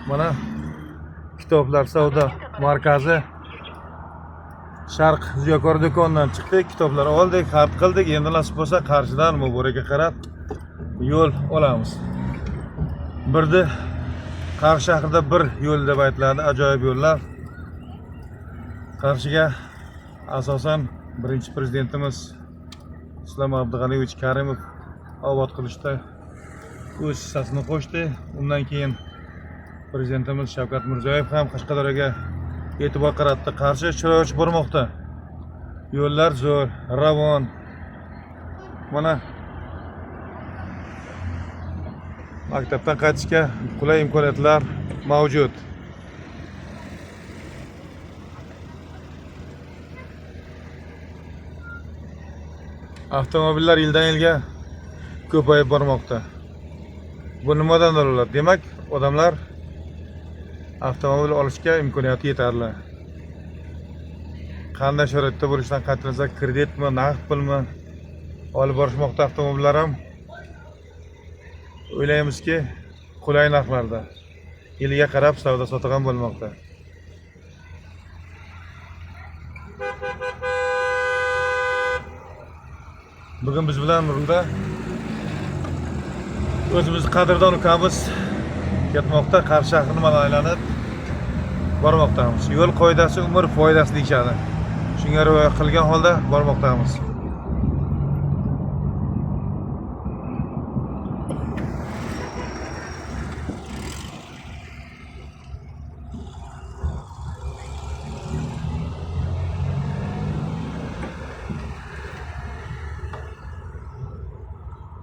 Mana kitoblar savdo markazi Sharq Ziyokor do'konidan chiqdik, kitoblar oldik, xarid qildik. Endi nasib bo'lsa Qarshidan Muborakka qarab yo'l olamiz. Birdi Qarshi shahrida bir yo'l deb aytiladi, ajoyib yo'llar. Qarshiga asosan birinchi prezidentimiz Islom Abdug'aniyevich Karimov obod qilishda o'z hissasini qo'shdi. Undan keyin prezidentimiz Shavkat Mirziyoyev ham Qashqadaryoga e'tibor qaratdi. Qarshi chiroyli bormoqda. Yo'llar zo'r, ravon. Mana maktabdan qaytishga qulay imkoniyatlar mavjud. Avtomobillar yildan yilga ko'payib bormoqda. Bu nimadan dalolat? Demak, odamlar avtomobil olishga imkoniyati yetarli. Qanday sharoitda bo'lishidan qat'iy nazar, kreditmi, naqd pulmi olib borishmoqda avtomobillar ham. O'ylaymizki, qulay narxlarda yiliga qarab savdo sotiq ham bo'lmoqda. Bugun biz bilan rulda o'zimiz qadrdon ukamiz ketmoqda. Qarshi shahrini mana aylanib bormoqdamiz. Yo'l qoidasi umr foydasi deyishadi. Shunga rioya qilgan holda bormoqdamiz.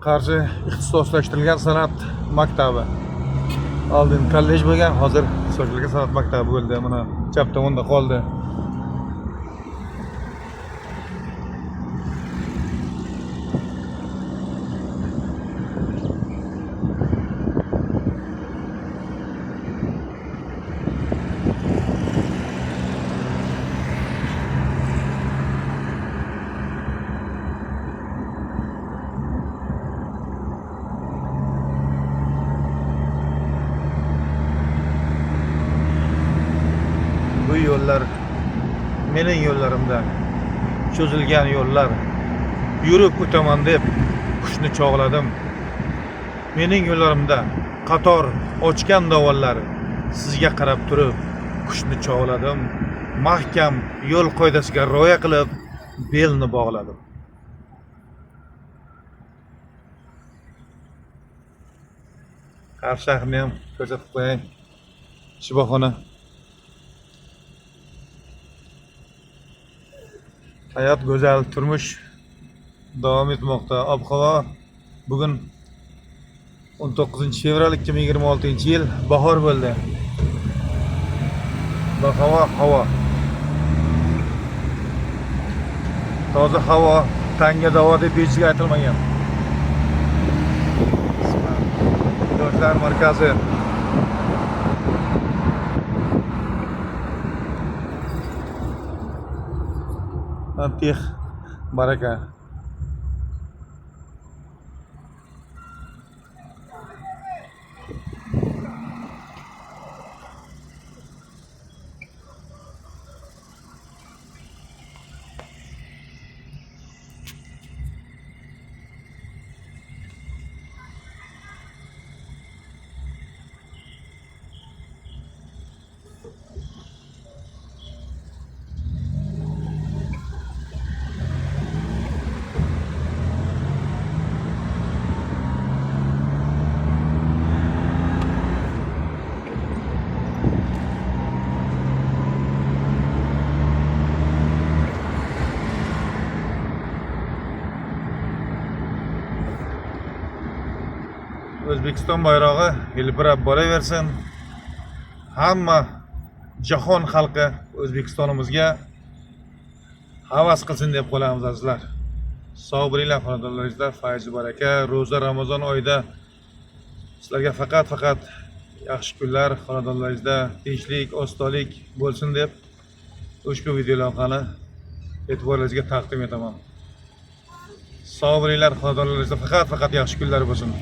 Qarshi ixtisoslashtirilgan san'at maktabi. Oldin kollej bo'lgan, hozir ixtisoslashtirilgan san'at maktabi bo'ldi. Mana chap tomonda qoldi. Bu yo'llar mening yo'llarimda, cho'zilgan yo'llar. Yurib o'taman deb qushni chog'ladim. Mening yo'llarimda qator ochgan davollar, sizga qarab turib qushni chog'ladim. Mahkam yo'l qoidasiga rioya qilib belni bog'ladim. Qarshi shahrini ham ko'rsatib qo'ying. Shifoxona. Hayot go'zal, turmush davom etmoqda. Ob-havo bugun 19-fevral 2026-yil bahor bo'ldi. Havo toza havo, tanga davo deb bejiga aytilmagan. Yoshlar markazi. Antix baraka. O'zbekiston bayrog'i hilpirab bo'laversin. Hamma jahon xalqi O'zbekistonimizga havas qilsin deb qolamiz azizlar. Sog' bo'linglar xonadonlaringizda, fayz baraka. Ro'za Ramazon oyida sizlarga faqat yaxshi kunlar, xonadonlaringizda tinchlik, ostonlik bo'lsin deb ushbu video lavhani e'tiboringizga taqdim etaman. Sog' bo'linglar, xonadonlaringizda faqat yaxshi kunlar bo'lsin.